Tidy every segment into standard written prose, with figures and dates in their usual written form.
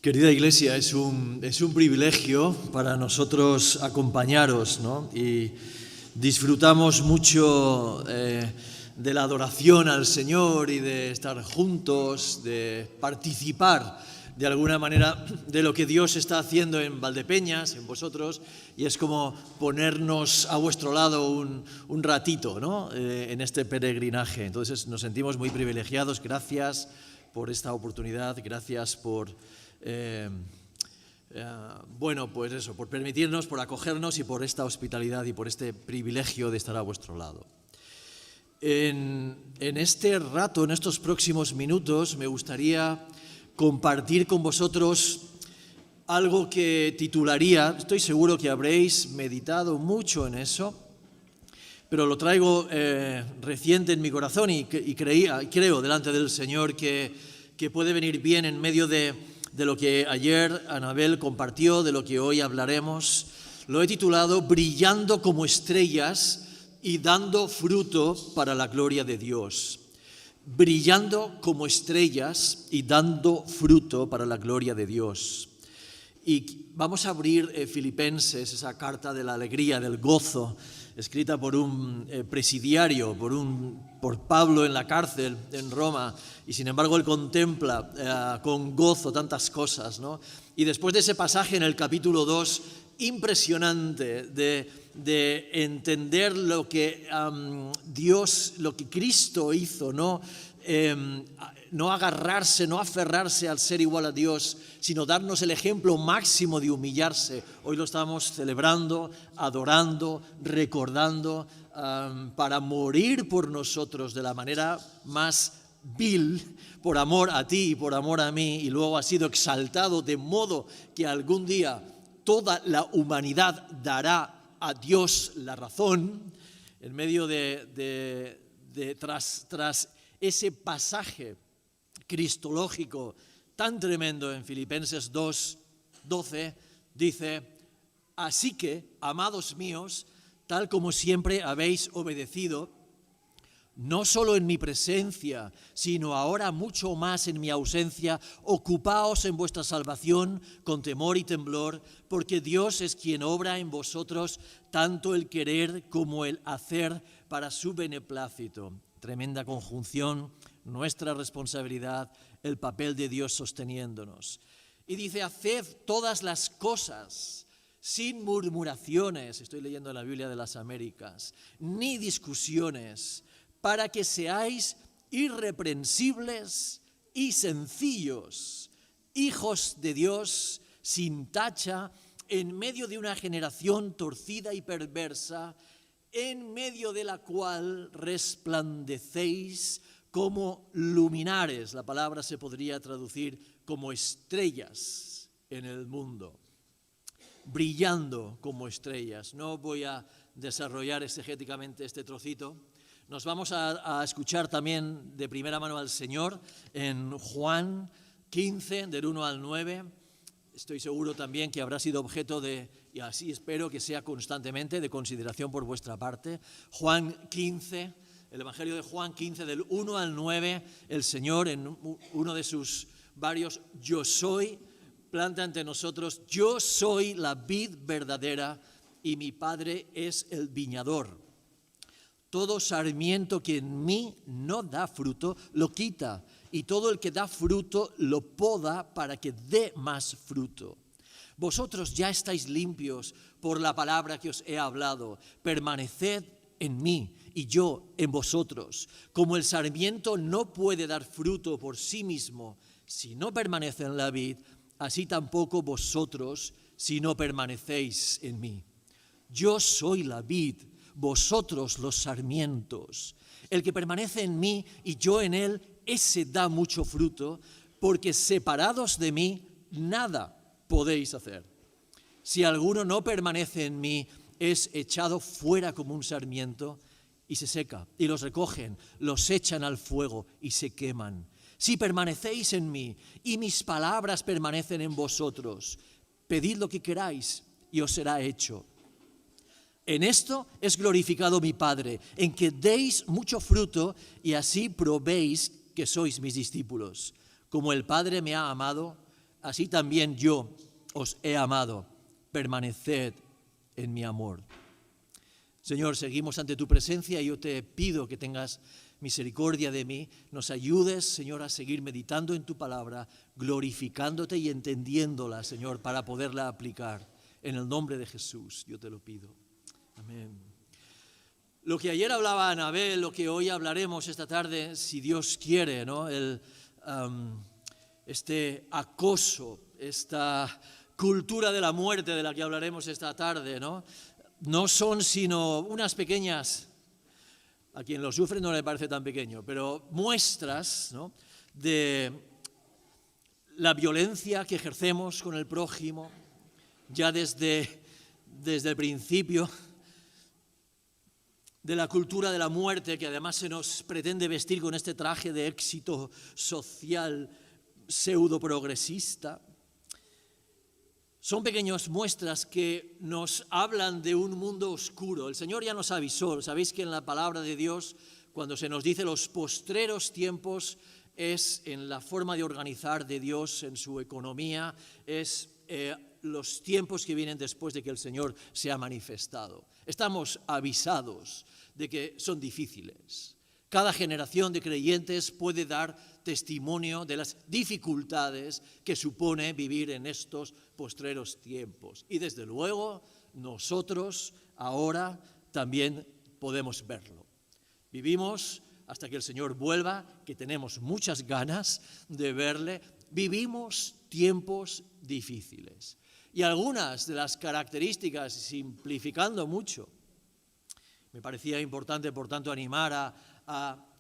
Querida Iglesia, es un privilegio para nosotros acompañaros, ¿no? Y disfrutamos mucho de la adoración al Señor y de estar juntos, de participar de alguna manera de lo que Dios está haciendo en Valdepeñas, en vosotros, y es como ponernos a vuestro lado un ratito, ¿no? En este peregrinaje. Entonces nos sentimos muy privilegiados. Gracias por esta oportunidad, gracias por por permitirnos, por acogernos y por esta hospitalidad y por este privilegio de estar a vuestro lado. En este rato, en estos próximos minutos, me gustaría compartir con vosotros algo que titularía, estoy seguro que habréis meditado mucho en eso, pero lo traigo reciente en mi corazón y creo delante del Señor que puede venir bien en medio de lo que ayer Anabel compartió, de lo que hoy hablaremos. Lo he titulado Brillando como estrellas y dando fruto para la gloria de Dios. Brillando como estrellas y dando fruto para la gloria de Dios. Y vamos a abrir Filipenses, esa carta de la alegría, del gozo, escrita por un presidiario, por Pablo en la cárcel en Roma, y sin embargo él contempla con gozo tantas cosas, ¿no? Y después de ese pasaje en el capítulo 2, impresionante de entender lo que Dios, lo que Cristo hizo, ¿no? No agarrarse, no aferrarse al ser igual a Dios, sino darnos el ejemplo máximo de humillarse. Hoy lo estamos celebrando, adorando, recordando, para morir por nosotros de la manera más vil, por amor a ti y por amor a mí, y luego ha sido exaltado de modo que algún día toda la humanidad dará a Dios la razón. En medio tras ese pasaje cristológico tan tremendo en Filipenses 2:12, dice: así que, amados míos, tal como siempre habéis obedecido, no solo en mi presencia, sino ahora mucho más en mi ausencia, ocupaos en vuestra salvación con temor y temblor, porque Dios es quien obra en vosotros tanto el querer como el hacer para su beneplácito. Tremenda conjunción, nuestra responsabilidad, el papel de Dios sosteniéndonos. Y dice: haced todas las cosas sin murmuraciones, estoy leyendo la Biblia de las Américas, ni discusiones, para que seáis irreprensibles y sencillos, hijos de Dios sin tacha, en medio de una generación torcida y perversa, en medio de la cual resplandecéis como luminares. La palabra se podría traducir como estrellas en el mundo, brillando como estrellas. No voy a desarrollar exegéticamente este trocito. Nos vamos a escuchar también de primera mano al Señor en Juan 15, del 1 al 9. Estoy seguro también que habrá sido objeto de, y así espero que sea constantemente, de consideración por vuestra parte. Juan 15, el Evangelio de Juan 15, del 1 al 9, el Señor en uno de sus varios yo soy, planta ante nosotros: yo soy la vid verdadera y mi Padre es el viñador. Todo sarmiento que en mí no da fruto, lo quita, y todo el que da fruto lo poda para que dé más fruto. Vosotros ya estáis limpios por la palabra que os he hablado. Permaneced en mí y yo en vosotros. Como el sarmiento no puede dar fruto por sí mismo si no permanece en la vid, así tampoco vosotros si no permanecéis en mí. Yo soy la vid, vosotros los sarmientos. El que permanece en mí y yo en él, ese da mucho fruto, porque separados de mí nada podéis hacer. Si alguno no permanece en mí, es echado fuera como un sarmiento y se seca, y los recogen, los echan al fuego y se queman. Si permanecéis en mí y mis palabras permanecen en vosotros, pedid lo que queráis y os será hecho. En esto es glorificado mi Padre, en que deis mucho fruto y así probéis que sois mis discípulos. Como el Padre me ha amado, así también yo os he amado. Permaneced en mi amor. Señor, seguimos ante tu presencia y yo te pido que tengas misericordia de mí, nos ayudes, Señor, a seguir meditando en tu palabra, glorificándote y entendiéndola, Señor, para poderla aplicar. En el nombre de Jesús, yo te lo pido. Amén. Lo que ayer hablaba Anabel, lo que hoy hablaremos esta tarde, si Dios quiere, ¿no? Este acoso, esta cultura de la muerte de la que hablaremos esta tarde, ¿no? No son sino unas pequeñas, a quien lo sufre no le parece tan pequeño, pero muestras, ¿no?, de la violencia que ejercemos con el prójimo ya desde el principio de la cultura de la muerte, que además se nos pretende vestir con este traje de éxito social pseudo progresista. Son pequeñas muestras que nos hablan de un mundo oscuro. El Señor ya nos avisó. Sabéis que en la palabra de Dios, cuando se nos dice los postreros tiempos, es en la forma de organizar de Dios, en su economía, es los tiempos que vienen después de que el Señor se ha manifestado. Estamos avisados de que son difíciles. Cada generación de creyentes puede dar testimonio de las dificultades que supone vivir en estos postreros tiempos. Y desde luego nosotros ahora también podemos verlo. Vivimos hasta que el Señor vuelva, que tenemos muchas ganas de verle. Vivimos tiempos difíciles. Y algunas de las características, simplificando mucho, me parecía importante, por tanto, animar a,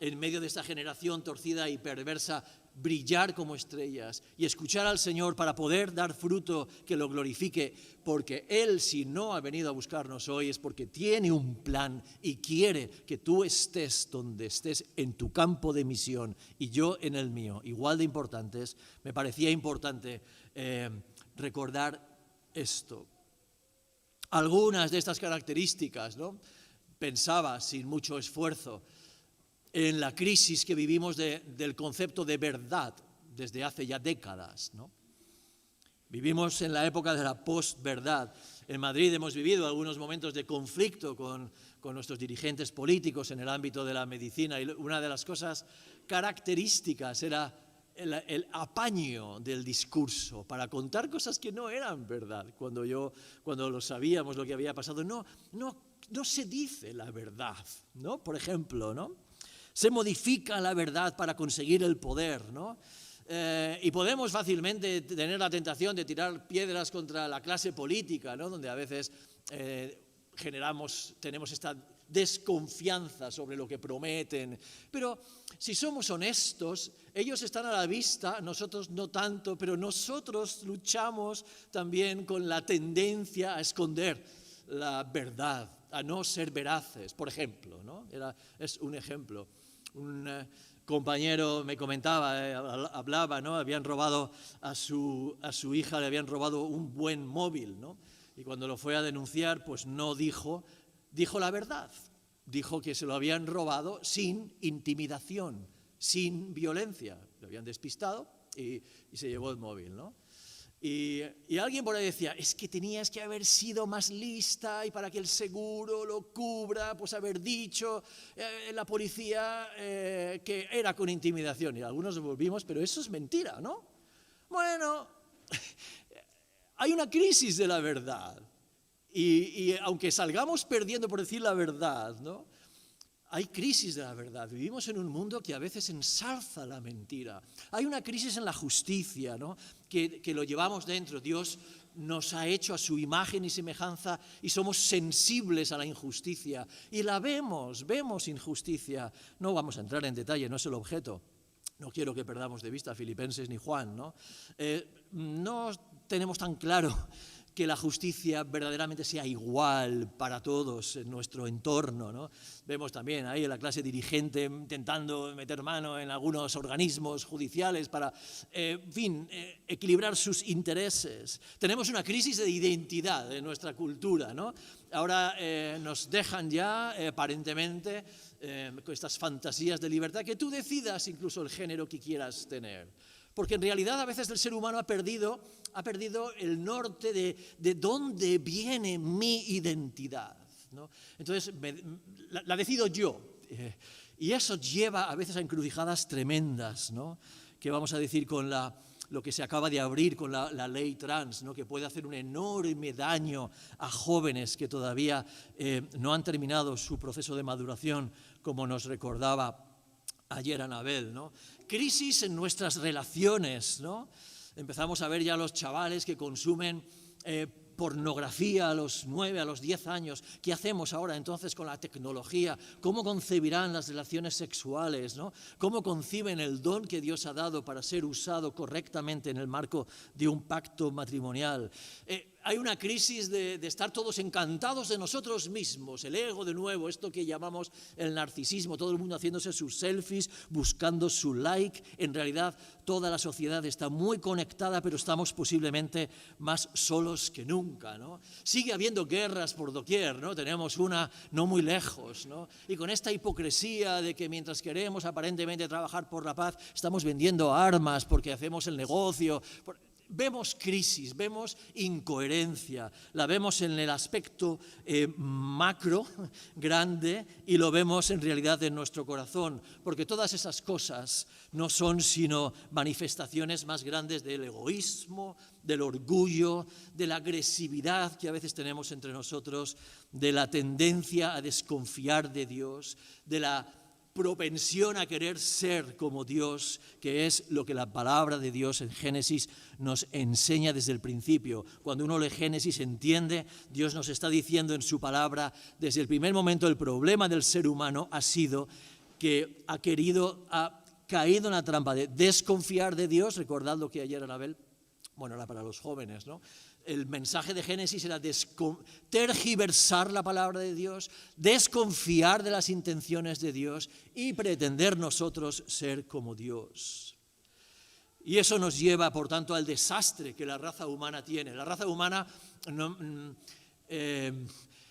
en medio de esta generación torcida y perversa, brillar como estrellas y escuchar al Señor para poder dar fruto que lo glorifique, porque Él, si no ha venido a buscarnos hoy, es porque tiene un plan y quiere que tú estés donde estés en tu campo de misión y yo en el mío, igual de importantes. Me parecía importante recordar esto. Algunas de estas características, ¿no?, pensaba sin mucho esfuerzo en la crisis que vivimos del concepto de verdad desde hace ya décadas, ¿no? Vivimos en la época de la posverdad. En Madrid hemos vivido algunos momentos de conflicto con nuestros dirigentes políticos en el ámbito de la medicina y una de las cosas características era el apaño del discurso para contar cosas que no eran verdad. Cuando lo sabíamos lo que había pasado, no se dice la verdad, ¿no? Por ejemplo, ¿no? Se modifica la verdad para conseguir el poder, ¿no? Y podemos fácilmente tener la tentación de tirar piedras contra la clase política, ¿no?, donde a veces tenemos esta desconfianza sobre lo que prometen. Pero si somos honestos, ellos están a la vista, nosotros no tanto, pero nosotros luchamos también con la tendencia a esconder la verdad, a no ser veraces, por ejemplo, ¿no? Es un ejemplo. Un compañero me comentaba, hablaba, ¿no? Habían robado a su hija, le habían robado un buen móvil, ¿no? Y cuando lo fue a denunciar, pues no dijo la verdad. Dijo que se lo habían robado sin intimidación, sin violencia. Lo habían despistado y se llevó el móvil, ¿no? Y alguien por ahí decía, es que tenías que haber sido más lista y para que el seguro lo cubra, pues haber dicho la policía que era con intimidación. Y algunos nos volvimos, pero eso es mentira, ¿no? Bueno, hay una crisis de la verdad. Y aunque salgamos perdiendo por decir la verdad, ¿no?, hay crisis de la verdad. Vivimos en un mundo que a veces ensalza la mentira. Hay una crisis en la justicia, ¿no?, que lo llevamos dentro. Dios nos ha hecho a su imagen y semejanza y somos sensibles a la injusticia. Y la vemos injusticia. No vamos a entrar en detalle, no es el objeto. No quiero que perdamos de vista a Filipenses ni Juan, ¿no? No tenemos tan claro que la justicia verdaderamente sea igual para todos en nuestro entorno, ¿no? Vemos también ahí a la clase dirigente intentando meter mano en algunos organismos judiciales para, equilibrar sus intereses. Tenemos una crisis de identidad en nuestra cultura, ¿no? Ahora nos dejan ya, aparentemente, con estas fantasías de libertad, que tú decidas incluso el género que quieras tener. Porque en realidad a veces el ser humano ha perdido el norte de dónde viene mi identidad, ¿no? Entonces la decido yo. Y eso lleva a veces a encrucijadas tremendas, ¿no? Que vamos a decir con lo que se acaba de abrir con la ley trans, ¿no? Que puede hacer un enorme daño a jóvenes que todavía no han terminado su proceso de maduración, como nos recordaba ayer Anabel, ¿no? Crisis en nuestras relaciones, ¿no? Empezamos a ver ya los chavales que consumen pornografía a los 9, a los 10 años. ¿Qué hacemos ahora entonces con la tecnología? ¿Cómo concebirán las relaciones sexuales, ¿no? ¿Cómo conciben el don que Dios ha dado para ser usado correctamente en el marco de un pacto matrimonial? Hay una crisis de estar todos encantados de nosotros mismos, el ego de nuevo, esto que llamamos el narcisismo, todo el mundo haciéndose sus selfies, buscando su like. En realidad toda la sociedad está muy conectada, pero estamos posiblemente más solos que nunca, ¿no? Sigue habiendo guerras por doquier, ¿no? Tenemos una no muy lejos, ¿no? Y con esta hipocresía de que mientras queremos aparentemente trabajar por la paz, estamos vendiendo armas porque hacemos el negocio. Vemos crisis, vemos incoherencia, la vemos en el aspecto macro, grande, y lo vemos en realidad en nuestro corazón, porque todas esas cosas no son sino manifestaciones más grandes del egoísmo, del orgullo, de la agresividad que a veces tenemos entre nosotros, de la tendencia a desconfiar de Dios, de la propensión a querer ser como Dios, que es lo que la palabra de Dios en Génesis nos enseña desde el principio. Cuando uno lee Génesis entiende, Dios nos está diciendo en su palabra, desde el primer momento el problema del ser humano ha sido que ha caído en la trampa de desconfiar de Dios. Recordad lo que ayer Anabel, bueno, era para los jóvenes, ¿no? El mensaje de Génesis era tergiversar la palabra de Dios, desconfiar de las intenciones de Dios y pretender nosotros ser como Dios. Y eso nos lleva, por tanto, al desastre que la raza humana tiene. La raza humana,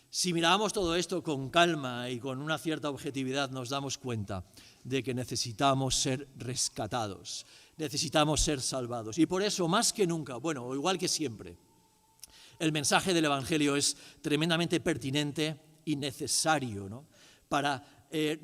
si miramos todo esto con calma y con una cierta objetividad, nos damos cuenta de que necesitamos ser rescatados, necesitamos ser salvados. Y por eso, más que nunca, bueno, o igual que siempre, el mensaje del Evangelio es tremendamente pertinente y necesario, ¿no? Para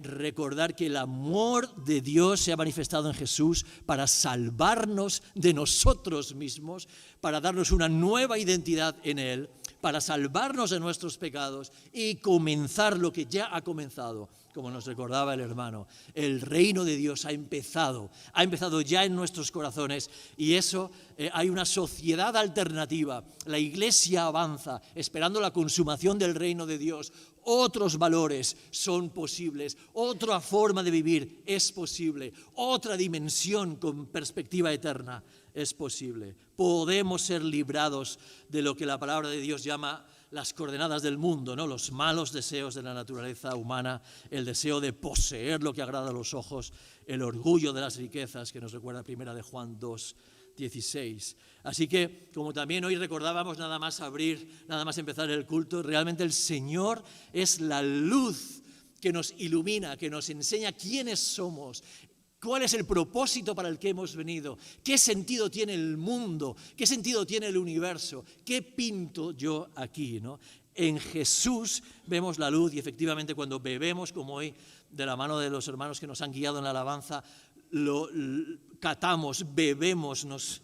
recordar que el amor de Dios se ha manifestado en Jesús para salvarnos de nosotros mismos, para darnos una nueva identidad en Él, para salvarnos de nuestros pecados y comenzar lo que ya ha comenzado. Como nos recordaba el hermano, el reino de Dios ha empezado ya en nuestros corazones, y eso hay una sociedad alternativa. La Iglesia avanza esperando la consumación del reino de Dios. Otros valores son posibles, otra forma de vivir es posible, otra dimensión con perspectiva eterna es posible. Podemos ser librados de lo que la palabra de Dios llama las coordenadas del mundo, ¿no? Los malos deseos de la naturaleza humana, el deseo de poseer lo que agrada a los ojos, el orgullo de las riquezas, que nos recuerda 1 de Juan 2:16. Así que, como también hoy recordábamos, nada más empezar el culto, realmente el Señor es la luz que nos ilumina, que nos enseña quiénes somos, cuál es el propósito para el que hemos venido, qué sentido tiene el mundo, qué sentido tiene el universo, qué pinto yo aquí, ¿no? En Jesús vemos la luz, y efectivamente cuando bebemos, como hoy, de la mano de los hermanos que nos han guiado en la alabanza, lo catamos, bebemos, nos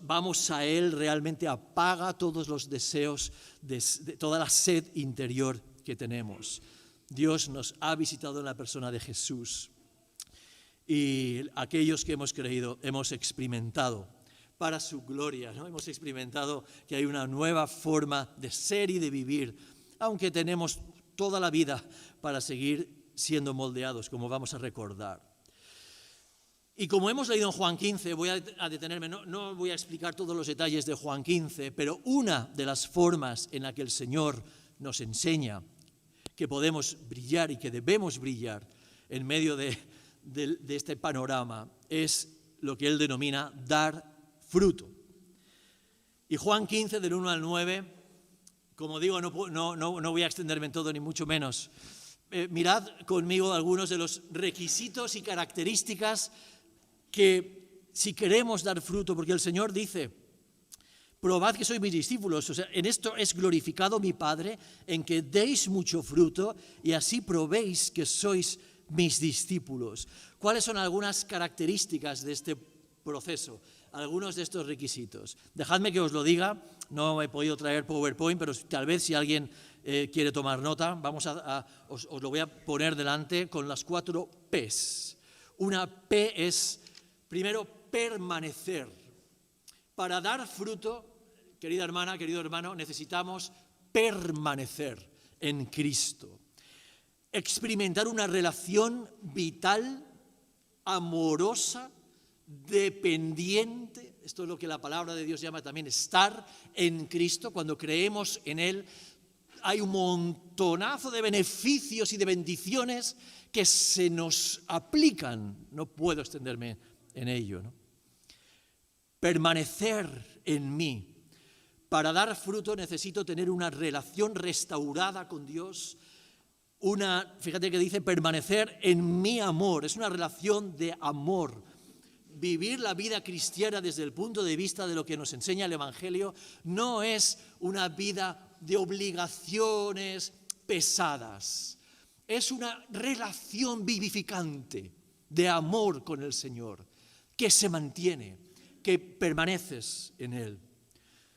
vamos a Él, realmente apaga todos los deseos, de toda la sed interior que tenemos. Dios nos ha visitado en la persona de Jesús. Y aquellos que hemos creído hemos experimentado para su gloria, ¿no? Hemos experimentado que hay una nueva forma de ser y de vivir, aunque tenemos toda la vida para seguir siendo moldeados, como vamos a recordar. Y como hemos leído en Juan 15, voy a detenerme, no voy a explicar todos los detalles de Juan 15, pero una de las formas en la que el Señor nos enseña que podemos brillar y que debemos brillar en medio de este panorama es lo que él denomina dar fruto. Y Juan 15, del 1 al 9, como digo, no voy a extenderme en todo, ni mucho menos. Mirad conmigo algunos de los requisitos y características que si queremos dar fruto, porque el Señor dice, probad que sois mis discípulos, o sea, en esto es glorificado mi Padre, en que deis mucho fruto y así probéis que sois mis discípulos. ¿Cuáles son algunas características de este proceso? Algunos de estos requisitos. Dejadme que os lo diga, no he podido traer PowerPoint, pero tal vez si alguien quiere tomar nota, os lo voy a poner delante con las 4 P's. Una P es, primero, permanecer. Para dar fruto, querida hermana, querido hermano, necesitamos permanecer en Cristo. Experimentar una relación vital, amorosa, dependiente, esto es lo que la palabra de Dios llama también estar en Cristo. Cuando creemos en Él hay un montonazo de beneficios y de bendiciones que se nos aplican. No puedo extenderme en ello, ¿no? Permanecer en mí. Para dar fruto necesito tener una relación restaurada con Dios. Fíjate que dice permanecer en mi amor, es una relación de amor. Vivir la vida cristiana desde el punto de vista de lo que nos enseña el Evangelio no es una vida de obligaciones pesadas. Es una relación vivificante de amor con el Señor, que se mantiene, que permaneces en Él.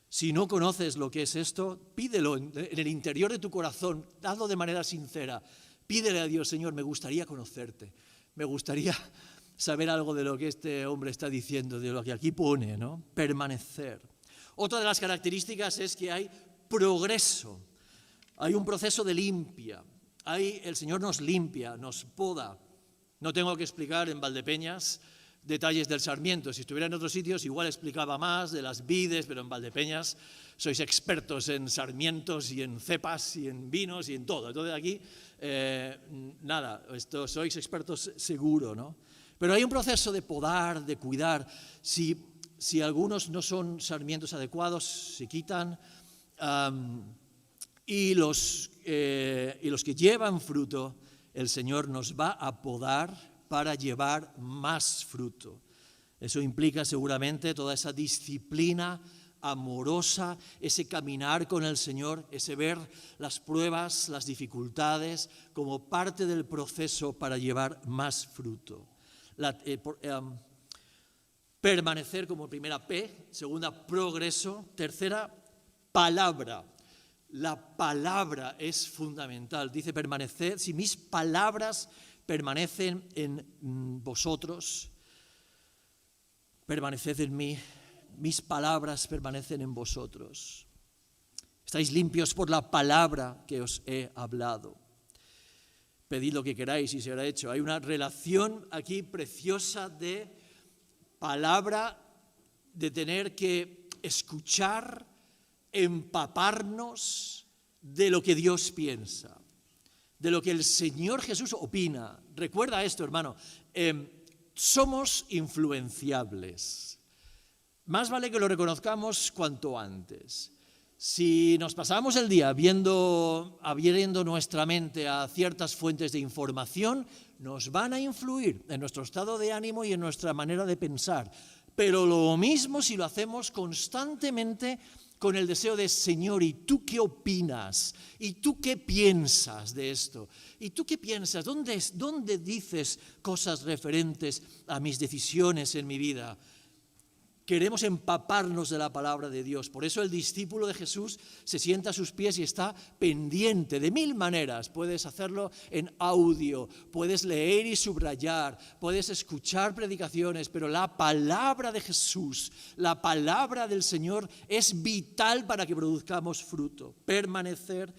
Si no conoces lo que es esto, pídelo en el interior de tu corazón, hazlo de manera sincera. Pídele a Dios, Señor, me gustaría conocerte, me gustaría saber algo de lo que este hombre está diciendo, de lo que aquí pone, ¿no? Permanecer. Otra de las características es que hay progreso, hay un proceso de limpia, el Señor nos limpia, nos poda. No tengo que explicar en Valdepeñas detalles del sarmiento. Si estuviera en otros sitios igual explicaba más de las vides, pero en Valdepeñas sois expertos en sarmientos y en cepas y en vinos y en todo. Entonces aquí, sois expertos seguro, ¿no? Pero hay un proceso de podar, de cuidar. Si algunos no son sarmientos adecuados, se quitan. Y los que llevan fruto, el Señor nos va a podar para llevar más fruto. Eso implica seguramente toda esa disciplina amorosa, ese caminar con el Señor, ese ver las pruebas, las dificultades como parte del proceso para llevar más fruto. Permanecer como primera P, segunda progreso, tercera palabra. La palabra es fundamental. Dice permanecer, si mis palabras permanecen en vosotros, permaneced en mí, mis palabras permanecen en vosotros. Estáis limpios por la palabra que os he hablado. Pedid lo que queráis y será hecho. Hay una relación aquí preciosa de palabra, de tener que escuchar, empaparnos de lo que Dios piensa, de lo que el Señor Jesús opina. Recuerda esto, hermano, somos influenciables. Más vale que lo reconozcamos cuanto antes. Si nos pasamos el día abriendo nuestra mente a ciertas fuentes de información, nos van a influir en nuestro estado de ánimo y en nuestra manera de pensar. Pero lo mismo si lo hacemos constantemente con el deseo de, Señor, ¿y tú qué opinas? ¿Y tú qué piensas de esto? ¿Y tú qué piensas? ¿Dónde dices cosas referentes a mis decisiones en mi vida? Queremos empaparnos de la palabra de Dios. Por eso el discípulo de Jesús se sienta a sus pies y está pendiente de 1000 maneras. Puedes hacerlo en audio, puedes leer y subrayar, puedes escuchar predicaciones, pero la palabra de Jesús, la palabra del Señor es vital para que produzcamos fruto. Permanecer,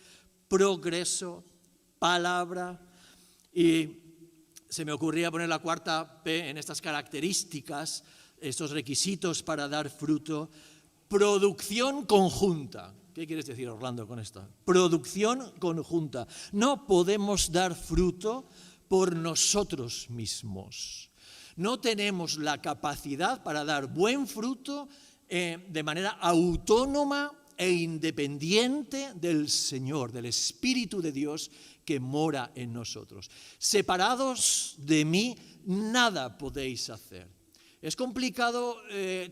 progreso, palabra. Y se me ocurría poner la cuarta P en estas características, estos requisitos para dar fruto. Producción conjunta. ¿Qué quieres decir, Orlando, con esto? Producción conjunta. No podemos dar fruto por nosotros mismos. No tenemos la capacidad para dar buen fruto de manera autónoma e independiente del Señor, del Espíritu de Dios que mora en nosotros. Separados de mí, nada podéis hacer. Es complicado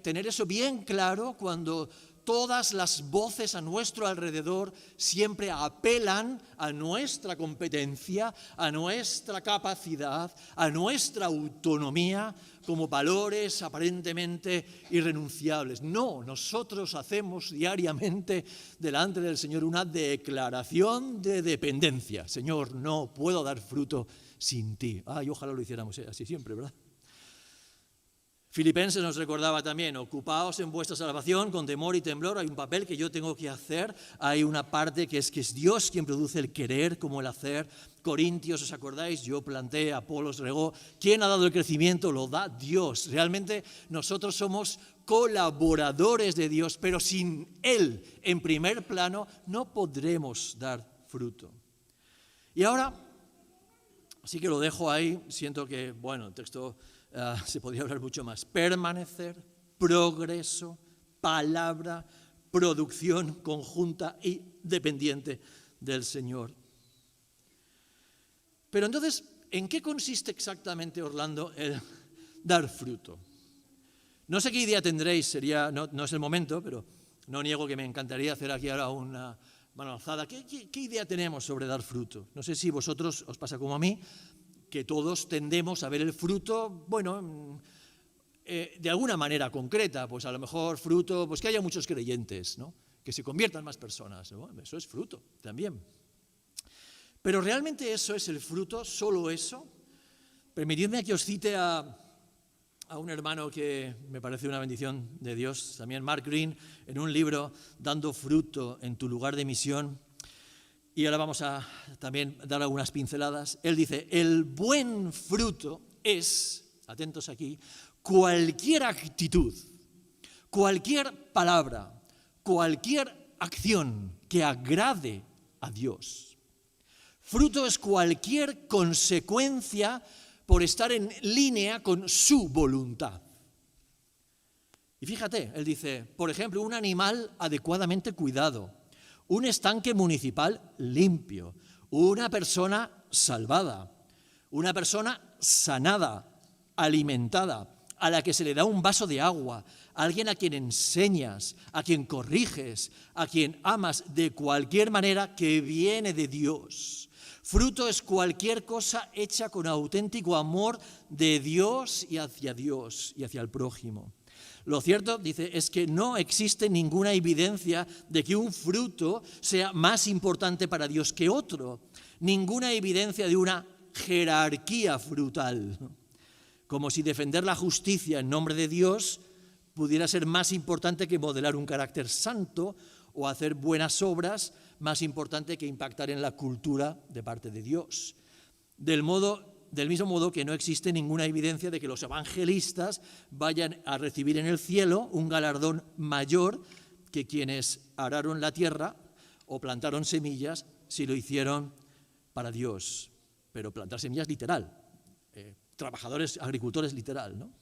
tener eso bien claro cuando todas las voces a nuestro alrededor siempre apelan a nuestra competencia, a nuestra capacidad, a nuestra autonomía como valores aparentemente irrenunciables. No, nosotros hacemos diariamente delante del Señor una declaración de dependencia. Señor, no puedo dar fruto sin ti. Ay, ojalá lo hiciéramos así siempre, ¿verdad? Filipenses nos recordaba también, ocupaos en vuestra salvación con temor y temblor. Hay un papel que yo tengo que hacer, hay una parte que es Dios quien produce el querer como el hacer. Corintios, ¿os acordáis? Yo planté, Apolos regó. ¿Quién ha dado el crecimiento? Lo da Dios. Realmente nosotros somos colaboradores de Dios, pero sin Él en primer plano no podremos dar fruto. Y ahora, así que lo dejo ahí, siento que, bueno, el texto... se podría hablar mucho más. Permanecer, progreso, palabra, producción conjunta y dependiente del Señor. Pero entonces, ¿en qué consiste exactamente, Orlando, el dar fruto? No sé qué idea tendréis, no es el momento, pero no niego que me encantaría hacer aquí ahora una mano alzada. ¿Qué idea tenemos sobre dar fruto? No sé si vosotros os pasa como a mí, que todos tendemos a ver el fruto, bueno, de alguna manera concreta, pues a lo mejor fruto, pues que haya muchos creyentes, ¿no? Que se conviertan más personas, ¿no? Eso es fruto también. Pero ¿realmente eso es el fruto? ¿Solo eso? Permitidme que os cite a un hermano que me parece una bendición de Dios, también Mark Green, en un libro, Dando fruto en tu lugar de misión. Y ahora vamos a también dar algunas pinceladas. Él dice, el buen fruto es, atentos aquí, cualquier actitud, cualquier palabra, cualquier acción que agrade a Dios. Fruto es cualquier consecuencia por estar en línea con su voluntad. Y fíjate, él dice, por ejemplo, un animal adecuadamente cuidado, un estanque municipal limpio, una persona salvada, una persona sanada, alimentada, a la que se le da un vaso de agua, alguien a quien enseñas, a quien corriges, a quien amas de cualquier manera que viene de Dios. Fruto es cualquier cosa hecha con auténtico amor de Dios y hacia el prójimo. Lo cierto, dice, es que no existe ninguna evidencia de que un fruto sea más importante para Dios que otro. Ninguna evidencia de una jerarquía frutal. Como si defender la justicia en nombre de Dios pudiera ser más importante que modelar un carácter santo o hacer buenas obras, más importante que impactar en la cultura de parte de Dios. Del mismo modo que no existe ninguna evidencia de que los evangelistas vayan a recibir en el cielo un galardón mayor que quienes araron la tierra o plantaron semillas si lo hicieron para Dios. Pero plantar semillas literal, trabajadores, agricultores literal, ¿no?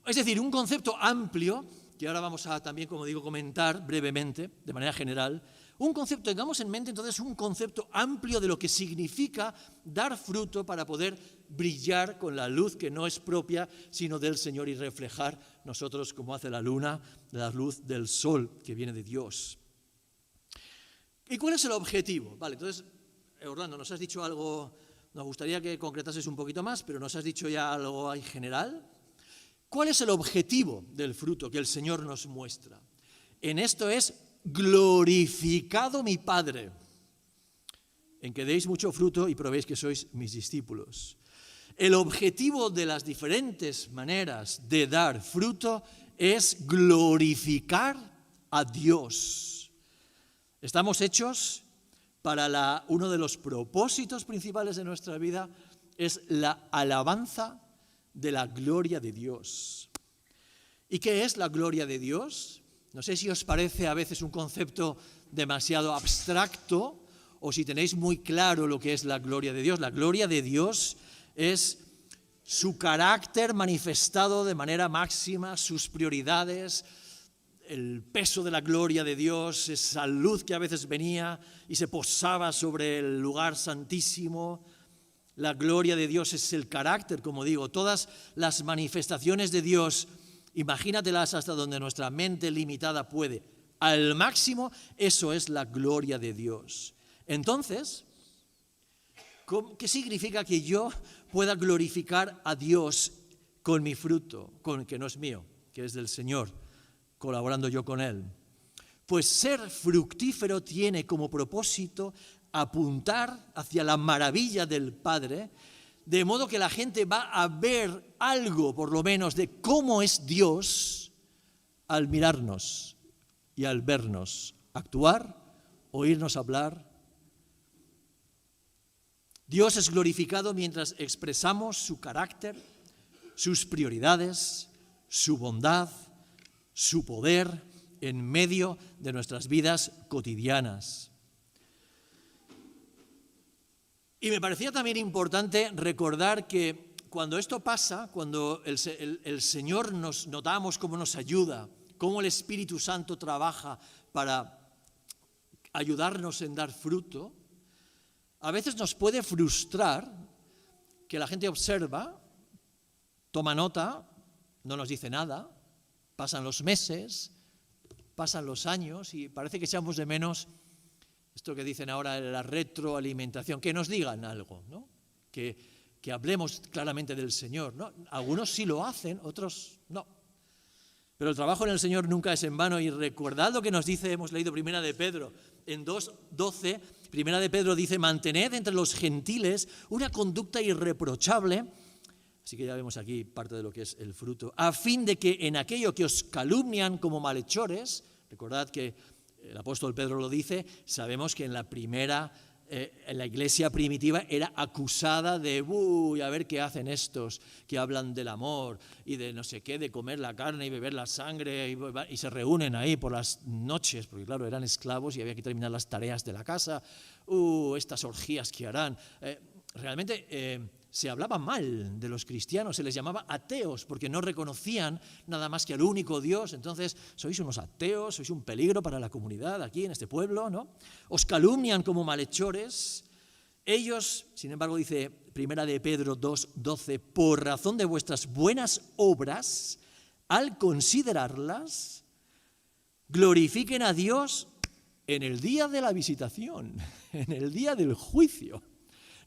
Es decir, un concepto amplio, que ahora vamos a también, como digo, comentar brevemente, de manera general. Un concepto, tengamos en mente entonces un concepto amplio de lo que significa dar fruto para poder brillar con la luz que no es propia, sino del Señor y reflejar nosotros, como hace la luna, la luz del sol que viene de Dios. ¿Y cuál es el objetivo? Vale, entonces, Orlando, nos has dicho algo, nos gustaría que concretases un poquito más, pero nos has dicho ya algo en general. ¿Cuál es el objetivo del fruto que el Señor nos muestra? En esto es glorificado mi Padre, en que deis mucho fruto y probéis que sois mis discípulos. El objetivo de las diferentes maneras de dar fruto es glorificar a Dios. Estamos hechos para uno de los propósitos principales de nuestra vida es la alabanza de la gloria de Dios. ¿Y qué es la gloria de Dios? No sé si os parece a veces un concepto demasiado abstracto o si tenéis muy claro lo que es la gloria de Dios. La gloria de Dios es su carácter manifestado de manera máxima, sus prioridades, el peso de la gloria de Dios, esa luz que a veces venía y se posaba sobre el lugar santísimo, La gloria de Dios es el carácter, como digo. Todas las manifestaciones de Dios, imagínatelas hasta donde nuestra mente limitada puede. Al máximo, eso es la gloria de Dios. Entonces, ¿qué significa que yo pueda glorificar a Dios con mi fruto, que no es mío, que es del Señor, colaborando yo con Él? Pues ser fructífero tiene como propósito apuntar hacia la maravilla del Padre, de modo que la gente va a ver algo, por lo menos, de cómo es Dios al mirarnos y al vernos actuar, oírnos hablar. Dios es glorificado mientras expresamos su carácter, sus prioridades, su bondad, su poder en medio de nuestras vidas cotidianas. Y me parecía también importante recordar que cuando esto pasa, cuando el Señor notamos cómo nos ayuda, cómo el Espíritu Santo trabaja para ayudarnos en dar fruto, a veces nos puede frustrar que la gente observa, toma nota, no nos dice nada, pasan los meses, pasan los años y parece que echamos de menos esto que dicen ahora, la retroalimentación, que nos digan algo, ¿no? Que hablemos claramente del Señor, ¿no? Algunos sí lo hacen, otros no. Pero el trabajo en el Señor nunca es en vano y recordad lo que nos dice, hemos leído Primera de Pedro, en 2:12, Primera de Pedro dice, mantened entre los gentiles una conducta irreprochable, así que ya vemos aquí parte de lo que es el fruto, a fin de que en aquello que os calumnian como malhechores, recordad que el apóstol Pedro lo dice, sabemos que en la iglesia primitiva era acusada de, a ver qué hacen estos que hablan del amor y de no sé qué, de comer la carne y beber la sangre y se reúnen ahí por las noches, porque claro, eran esclavos y había que terminar las tareas de la casa, estas orgías que harán. Realmente se hablaba mal de los cristianos, se les llamaba ateos porque no reconocían nada más que al único Dios. Entonces, sois unos ateos, sois un peligro para la comunidad aquí en este pueblo, ¿no? Os calumnian como malhechores. Ellos, sin embargo, dice Primera de Pedro 2:12, por razón de vuestras buenas obras, al considerarlas, glorifiquen a Dios en el día de la visitación, en el día del juicio.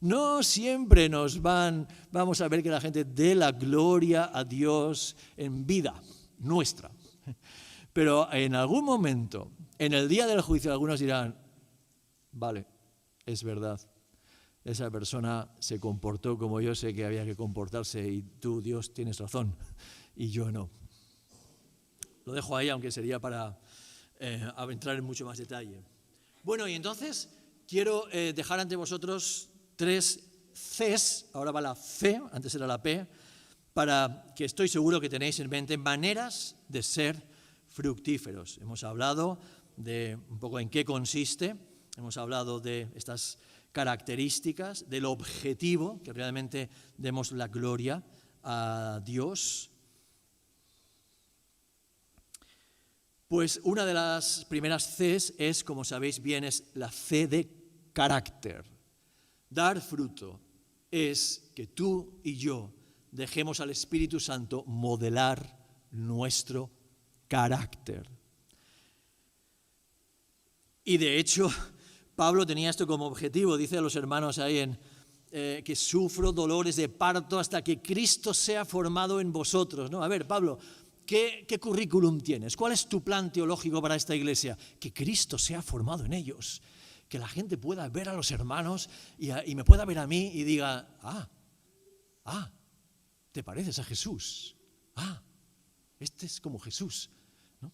No siempre vamos a ver que la gente dé la gloria a Dios en vida nuestra. Pero en algún momento, en el día del juicio, algunos dirán, vale, es verdad, esa persona se comportó como yo sé que había que comportarse y tú, Dios, tienes razón y yo no. Lo dejo ahí, aunque sería para entrar en mucho más detalle. Bueno, y entonces quiero dejar ante vosotros 3 Cs, ahora va la C, antes era la P, para que estoy seguro que tenéis en mente maneras de ser fructíferos. Hemos hablado de un poco en qué consiste, hemos hablado de estas características, del objetivo, que realmente demos la gloria a Dios. Pues una de las primeras Cs es, como sabéis bien, es la C de carácter. Dar fruto es que tú y yo dejemos al Espíritu Santo modelar nuestro carácter. Y de hecho, Pablo tenía esto como objetivo, dice a los hermanos ahí que sufro dolores de parto hasta que Cristo sea formado en vosotros, ¿no? A ver, Pablo, ¿qué currículum tienes? ¿Cuál es tu plan teológico para esta iglesia? Que Cristo sea formado en ellos. Que la gente pueda ver a los hermanos y me pueda ver a mí y diga, te pareces a Jesús. Este es como Jesús, ¿no?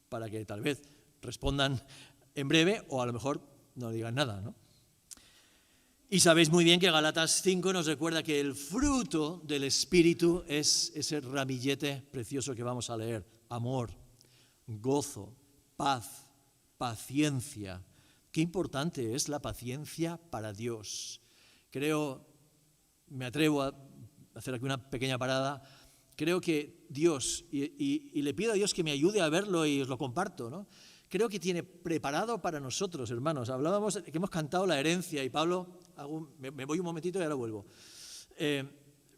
Para que tal vez respondan en breve o a lo mejor no digan nada, ¿no? Y sabéis muy bien que Gálatas 5 nos recuerda que el fruto del Espíritu es ese ramillete precioso que vamos a leer. Amor, gozo, paz, paciencia. Qué importante es la paciencia para Dios. Me atrevo a hacer aquí una pequeña parada, creo que Dios, y le pido a Dios que me ayude a verlo y os lo comparto, ¿no? creo que tiene preparado para nosotros, hermanos. Hablábamos que hemos cantado la herencia y Pablo, me voy un momentito y ahora vuelvo.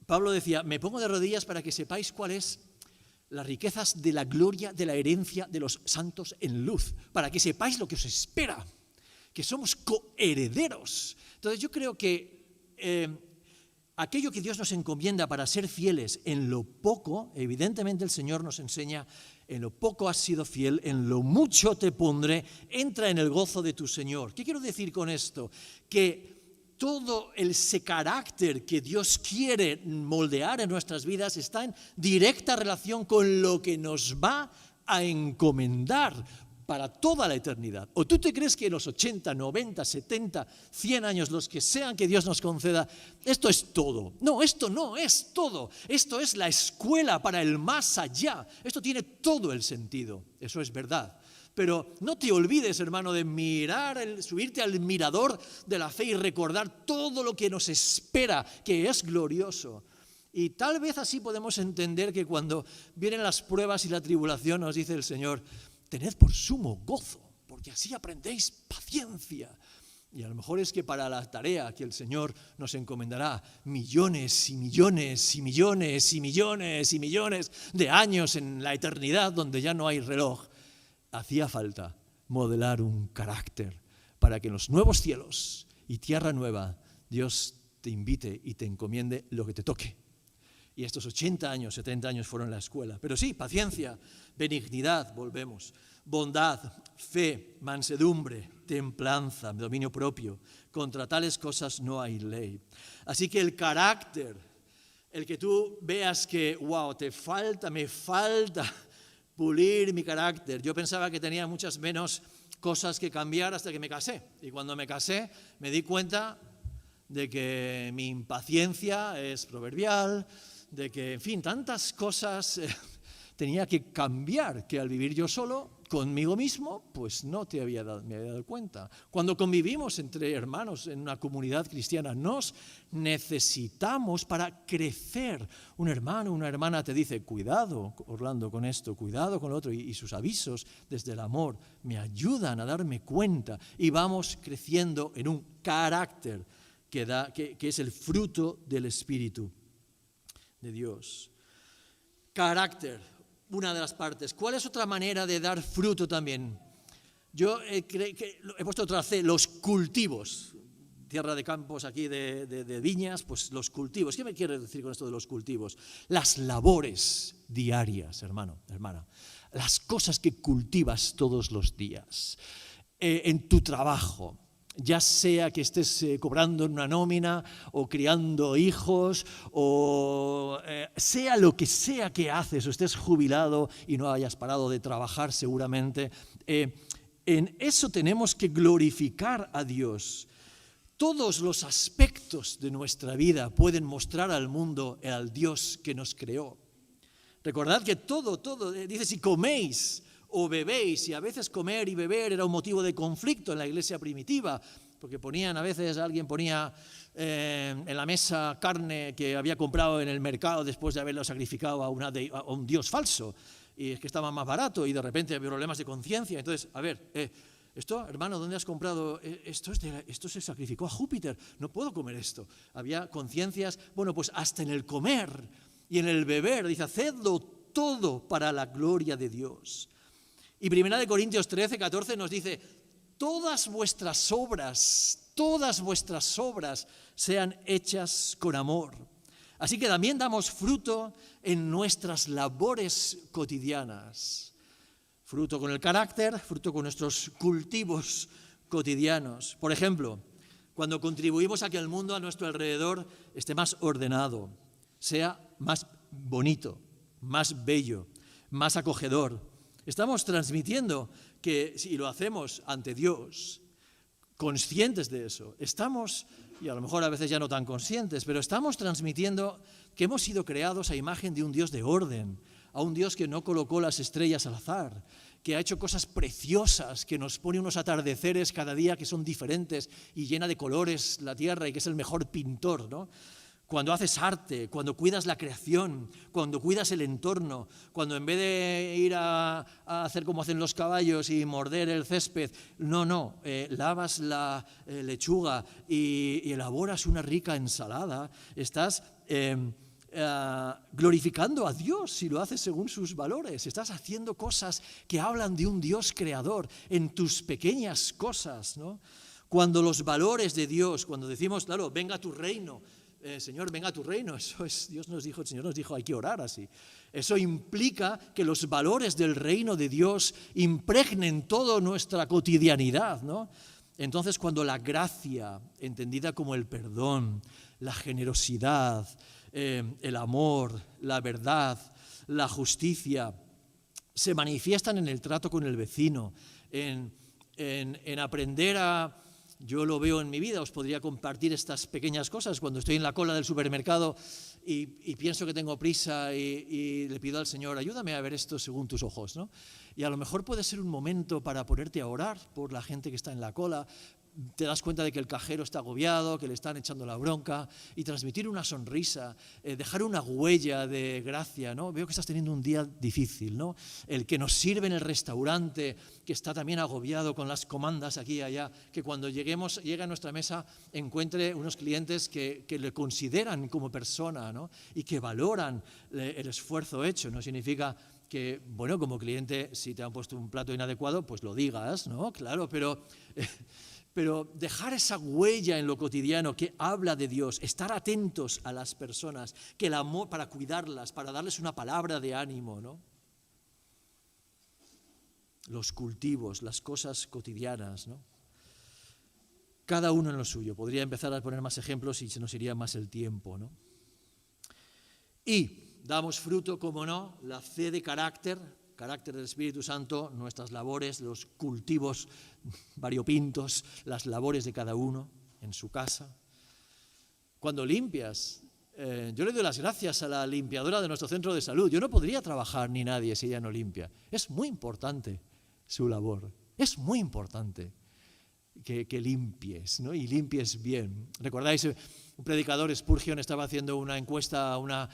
Pablo decía, me pongo de rodillas para que sepáis cuáles las riquezas de la gloria de la herencia de los santos en luz, para que sepáis lo que os espera, que somos coherederos. Entonces yo creo que aquello que Dios nos encomienda para ser fieles en lo poco, evidentemente el Señor nos enseña, en lo poco has sido fiel, en lo mucho te pondré, entra en el gozo de tu Señor. ¿Qué quiero decir con esto? Que todo ese carácter que Dios quiere moldear en nuestras vidas está en directa relación con lo que nos va a encomendar para toda la eternidad. ¿O tú te crees que en los 80, 90, 70, 100 años, los que sean que Dios nos conceda, esto es todo? No, esto no es todo. Esto es la escuela para el más allá. Esto tiene todo el sentido. Eso es verdad. Pero no te olvides, hermano, de subirte al mirador de la fe y recordar todo lo que nos espera, que es glorioso. Y tal vez así podemos entender que cuando vienen las pruebas y la tribulación, nos dice el Señor, tened por sumo gozo, porque así aprendéis paciencia. Y a lo mejor es que para la tarea que el Señor nos encomendará millones y millones y millones y millones y millones de años en la eternidad donde ya no hay reloj, hacía falta modelar un carácter para que en los nuevos cielos y tierra nueva Dios te invite y te encomiende lo que te toque. Y estos 80 años, 70 años fueron la escuela. Pero sí, paciencia, benignidad, volvemos, bondad, fe, mansedumbre, templanza, dominio propio. Contra tales cosas no hay ley. Así que el carácter, el que tú veas que, wow, me falta pulir mi carácter. Yo pensaba que tenía muchas menos cosas que cambiar hasta que me casé. Y cuando me casé me di cuenta de que mi impaciencia es proverbial, de que, en fin, tantas cosas tenía que cambiar, que al vivir yo solo, conmigo mismo, pues no me había dado cuenta. Cuando convivimos entre hermanos en una comunidad cristiana, nos necesitamos para crecer. Un hermano, una hermana te dice, cuidado, Orlando, con esto, cuidado con lo otro, y sus avisos desde el amor me ayudan a darme cuenta y vamos creciendo en un carácter que es el fruto del Espíritu de Dios. Carácter, una de las partes. ¿Cuál es otra manera de dar fruto también? Yo he puesto otra C, los cultivos. Tierra de campos aquí de viñas, pues los cultivos. ¿Qué me quiere decir con esto de los cultivos? Las labores diarias, hermano, hermana. Las cosas que cultivas todos los días. En tu trabajo. Ya sea que estés cobrando una nómina o criando hijos o sea lo que sea que haces o estés jubilado y no hayas parado de trabajar seguramente, en eso tenemos que glorificar a Dios. Todos los aspectos de nuestra vida pueden mostrar al mundo al Dios que nos creó. Recordad que todo, dice si coméis o bebéis, y a veces comer y beber era un motivo de conflicto en la iglesia primitiva, porque alguien ponía en la mesa carne que había comprado en el mercado después de haberlo sacrificado a un dios falso, y es que estaba más barato, y de repente había problemas de conciencia. Entonces, esto, hermano, ¿dónde has comprado? Esto se sacrificó a Júpiter, no puedo comer esto. Había conciencias, bueno, pues hasta en el comer y en el beber, dice, hacedlo todo para la gloria de Dios. Y 1 Corintios 13, 14 nos dice, todas vuestras obras sean hechas con amor. Así que también damos fruto en nuestras labores cotidianas. Fruto con el carácter, fruto con nuestros cultivos cotidianos. Por ejemplo, cuando contribuimos a que el mundo a nuestro alrededor esté más ordenado, sea más bonito, más bello, más acogedor, estamos transmitiendo que, si lo hacemos ante Dios, conscientes de eso, estamos, y a lo mejor a veces ya no tan conscientes, pero estamos transmitiendo que hemos sido creados a imagen de un Dios de orden, a un Dios que no colocó las estrellas al azar, que ha hecho cosas preciosas, que nos pone unos atardeceres cada día que son diferentes y llena de colores la tierra y que es el mejor pintor, ¿no? cuando haces arte, cuando cuidas la creación, cuando cuidas el entorno, cuando en vez de ir a hacer como hacen los caballos y morder el césped, lavas la lechuga y elaboras una rica ensalada, estás glorificando a Dios si lo haces según sus valores. Estás haciendo cosas que hablan de un Dios creador en tus pequeñas cosas, ¿no? Cuando los valores de Dios, cuando decimos, claro, venga tu reino, Señor, venga tu reino, eso es, el Señor nos dijo, hay que orar así. Eso implica que los valores del reino de Dios impregnen toda nuestra cotidianidad, ¿no? Entonces, cuando la gracia, entendida como el perdón, la generosidad, el amor, la verdad, la justicia, se manifiestan en el trato con el vecino, en aprender a... Yo lo veo en mi vida, os podría compartir estas pequeñas cosas cuando estoy en la cola del supermercado y pienso que tengo prisa y le pido al Señor, ayúdame a ver esto según tus ojos, ¿no? Y a lo mejor puede ser un momento para ponerte a orar por la gente que está en la cola. Te das cuenta de que el cajero está agobiado, que le están echando la bronca, y transmitir una sonrisa, dejar una huella de gracia, ¿no? Veo que estás teniendo un día difícil, ¿no? El que nos sirve en el restaurante, que está también agobiado con las comandas aquí y allá, que cuando llegue a nuestra mesa encuentre unos clientes que le consideran como persona, ¿no? Y que valoran el esfuerzo hecho. No significa que, bueno, como cliente, si te han puesto un plato inadecuado, pues lo digas, ¿no? Claro, pero dejar esa huella en lo cotidiano que habla de Dios, estar atentos a las personas, que el amor para cuidarlas, para darles una palabra de ánimo, ¿no? Los cultivos, las cosas cotidianas, ¿no? Cada uno en lo suyo. Podría empezar a poner más ejemplos y se nos iría más el tiempo, ¿no? Y damos fruto, como no, la fe de carácter del Espíritu Santo, nuestras labores, los cultivos variopintos, las labores de cada uno en su casa. Cuando limpias, yo le doy las gracias a la limpiadora de nuestro centro de salud. Yo no podría trabajar ni nadie si ella no limpia. Es muy importante su labor, es muy importante que limpies, ¿no? Y limpies bien. ¿Recordáis? Un predicador, Spurgeon, estaba haciendo una encuesta a una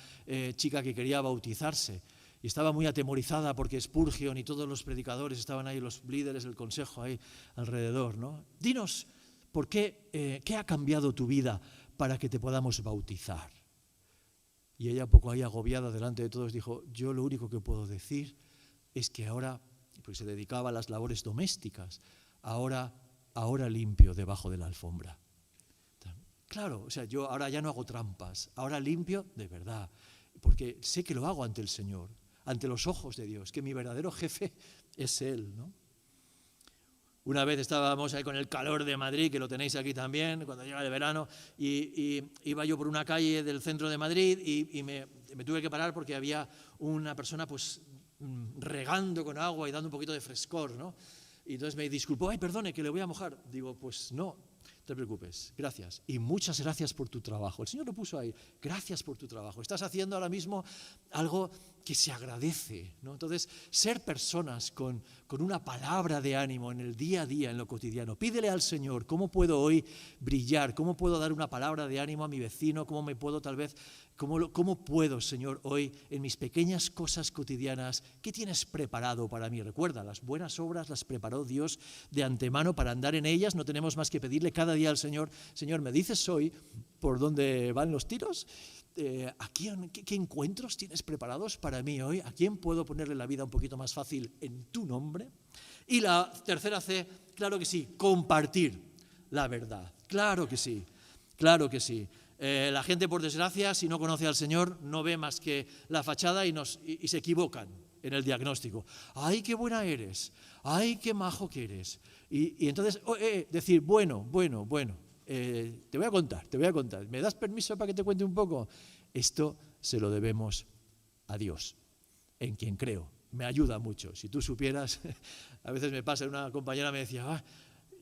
chica que quería bautizarse. Y estaba muy atemorizada porque Spurgeon y todos los predicadores estaban ahí, los líderes del consejo ahí alrededor, ¿no? Dinos, ¿por qué ha cambiado tu vida para que te podamos bautizar? Y ella, un poco ahí agobiada delante de todos, dijo, yo lo único que puedo decir es que ahora, porque se dedicaba a las labores domésticas, ahora limpio debajo de la alfombra. Claro, o sea, yo ahora ya no hago trampas, ahora limpio de verdad, porque sé que lo hago ante el Señor, ante los ojos de Dios, que mi verdadero jefe es Él, ¿no? Una vez estábamos ahí con el calor de Madrid, que lo tenéis aquí también, cuando llega el verano, y iba yo por una calle del centro de Madrid y me tuve que parar porque había una persona pues regando con agua y dando un poquito de frescor, ¿no? Y entonces me disculpó, ay, perdone, que le voy a mojar. Digo, pues no te preocupes, gracias. Y muchas gracias por tu trabajo. El Señor lo puso ahí, gracias por tu trabajo. Estás haciendo ahora mismo algo que se agradece, ¿no? Entonces, ser personas con una palabra de ánimo en el día a día, en lo cotidiano. Pídele al Señor, ¿cómo puedo hoy brillar? ¿Cómo puedo dar una palabra de ánimo a mi vecino? ¿Cómo me puedo tal vez, cómo puedo, Señor, hoy en mis pequeñas cosas cotidianas, qué tienes preparado para mí? Recuerda, las buenas obras las preparó Dios de antemano para andar en ellas. No tenemos más que pedirle cada día al Señor, Señor, ¿me dices hoy por dónde van los tiros? ¿Qué encuentros tienes preparados para mí hoy? ¿A quién puedo ponerle la vida un poquito más fácil en tu nombre? Y la tercera C, claro que sí, compartir la verdad. Claro que sí, claro que sí. La gente, por desgracia, si no conoce al Señor, no ve más que la fachada y se equivocan en el diagnóstico. ¡Ay, qué buena eres! ¡Ay, qué majo que eres! Y entonces decir, bueno, te voy a contar. ¿Me das permiso para que te cuente un poco? Esto se lo debemos a Dios, en quien creo. Me ayuda mucho. Si tú supieras, a veces me pasa, una compañera me decía,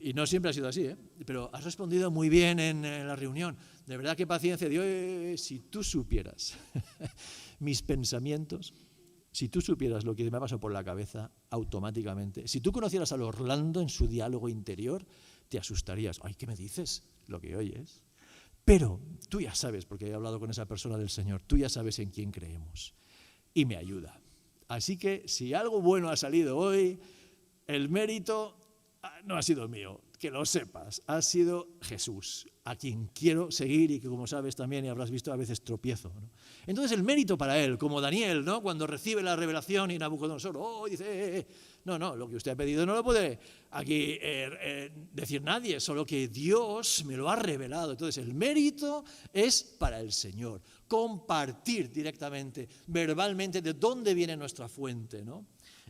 y no siempre ha sido así, pero has respondido muy bien en la reunión. De verdad, qué paciencia. Dios, si tú supieras mis pensamientos, si tú supieras lo que me pasa por la cabeza automáticamente, si tú conocieras a Orlando en su diálogo interior, te asustarías. Ay, ¿qué me dices? Lo que oyes. Pero tú ya sabes, porque he hablado con esa persona del Señor, tú ya sabes en quién creemos. Y me ayuda. Así que si algo bueno ha salido hoy, el mérito no ha sido mío, que lo sepas, ha sido Jesús, a quien quiero seguir y que, como sabes también y habrás visto, a veces tropiezo, ¿no? Entonces el mérito para él, como Daniel, ¿no? Cuando recibe la revelación y Nabucodonosor, dice, no, lo que usted ha pedido no lo puede aquí decir nadie, solo que Dios me lo ha revelado. Entonces el mérito es para el Señor, compartir directamente, verbalmente, de dónde viene nuestra fuente, ¿no?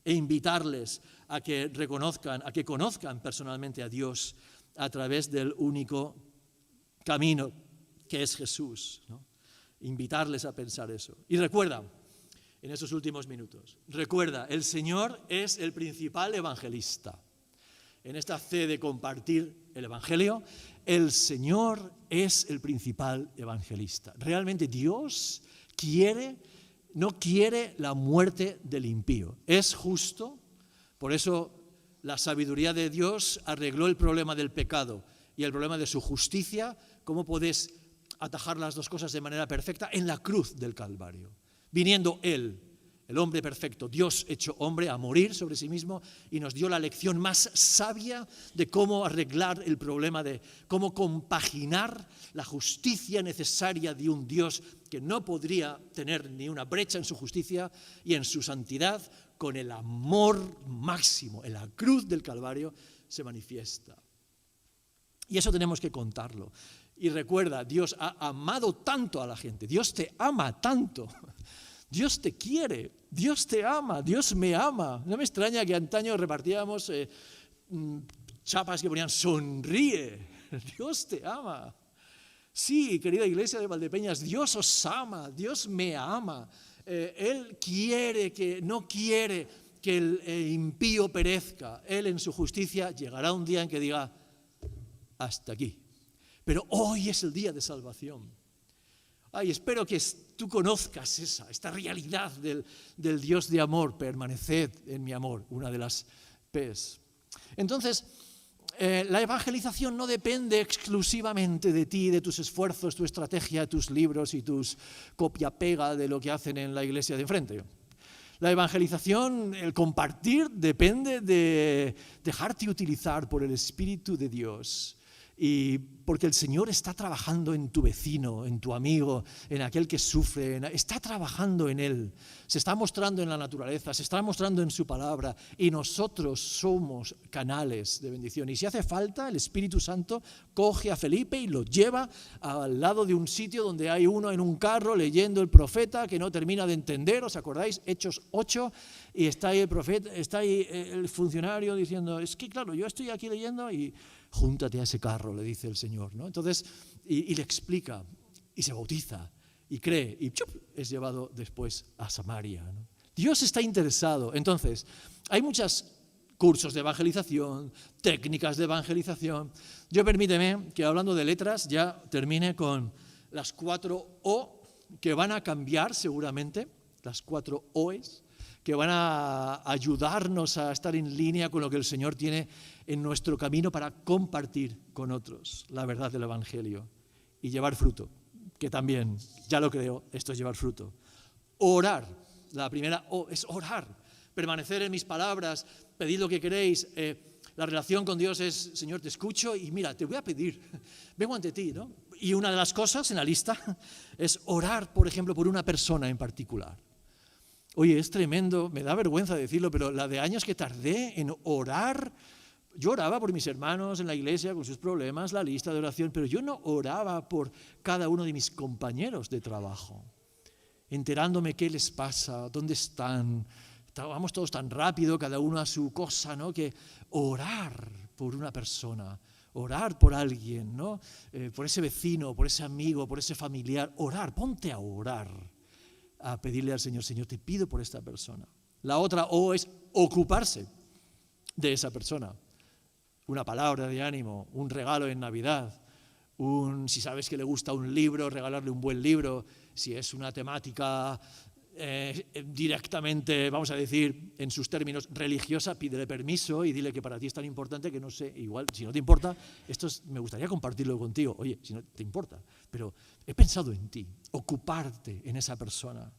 E invitarles a que reconozcan, a que conozcan personalmente a Dios a través del único camino que es Jesús, ¿no? Invitarles a pensar eso. Y recuerda, en esos últimos minutos, recuerda, el Señor es el principal evangelista. En esta fe de compartir el Evangelio, el Señor es el principal evangelista. Realmente Dios no quiere la muerte del impío. Es justo, por eso la sabiduría de Dios arregló el problema del pecado y el problema de su justicia. ¿Cómo puedes atajar las dos cosas de manera perfecta? En la cruz del Calvario, viniendo Él, el hombre perfecto, Dios hecho hombre, a morir sobre sí mismo, y nos dio la lección más sabia de cómo arreglar el problema, de cómo compaginar la justicia necesaria de un Dios que no podría tener ni una brecha en su justicia y en su santidad, con el amor máximo. En la cruz del Calvario se manifiesta. Y eso tenemos que contarlo. Y recuerda, Dios ha amado tanto a la gente, Dios te ama tanto, Dios te quiere, Dios te ama, Dios me ama. No me extraña que antaño repartíamos chapas que ponían sonríe, Dios te ama. Sí, querida iglesia de Valdepeñas, Dios os ama, Dios me ama. Él no quiere que el impío perezca. Él en su justicia llegará un día en que diga, hasta aquí. Pero hoy es el día de salvación. Ay, espero que tú conozcas esta realidad del Dios de amor. Permaneced en mi amor, una de las P's. Entonces, la evangelización no depende exclusivamente de ti, de tus esfuerzos, tu estrategia, tus libros y tus copia-pega de lo que hacen en la iglesia de enfrente. La evangelización, el compartir, depende de dejarte utilizar por el Espíritu de Dios. Y porque el Señor está trabajando en tu vecino, en tu amigo, en aquel que sufre, está trabajando en él, se está mostrando en la naturaleza, se está mostrando en su palabra, y nosotros somos canales de bendición. Y si hace falta, el Espíritu Santo coge a Felipe y lo lleva al lado de un sitio donde hay uno en un carro leyendo el profeta que no termina de entender. ¿Os acordáis? Hechos 8, y está ahí el profeta, está ahí el funcionario diciendo, es que claro, yo estoy aquí leyendo y júntate a ese carro, le dice el Señor, ¿no? Entonces, y le explica, y se bautiza, y cree, y ¡chup!, es llevado después a Samaria, ¿no? Dios está interesado. Entonces, hay muchos cursos de evangelización, técnicas de evangelización. Yo permíteme que, hablando de letras, ya termine con las 4 O que van a cambiar seguramente, las 4 O's, que van a ayudarnos a estar en línea con lo que el Señor tiene en nuestro camino para compartir con otros la verdad del Evangelio y llevar fruto, que también, ya lo creo, esto es llevar fruto. Orar, la primera O es orar, permanecer en mis palabras, pedid lo que queréis. La relación con Dios es, Señor, te escucho y mira, te voy a pedir, vengo ante ti, ¿no? Y una de las cosas en la lista es orar, por ejemplo, por una persona en particular. Oye, es tremendo, me da vergüenza decirlo, pero la de años que tardé en orar. Yo oraba por mis hermanos en la iglesia con sus problemas, la lista de oración, pero yo no oraba por cada uno de mis compañeros de trabajo, enterándome qué les pasa, dónde están. Vamos todos tan rápido, cada uno a su cosa, ¿no? Que orar por una persona, orar por alguien, ¿no? Por ese vecino, por ese amigo, por ese familiar, orar, ponte a orar. A pedirle al Señor, Señor, te pido por esta persona. La otra O es ocuparse de esa persona. Una palabra de ánimo, un regalo en Navidad, si sabes que le gusta un libro, regalarle un buen libro. Si es una temática directamente, vamos a decir, en sus términos religiosa, pídele permiso y dile que para ti es tan importante que no sé, igual, si no te importa, me gustaría compartirlo contigo. Oye, si no te importa, pero he pensado en ti, ocuparte en esa persona.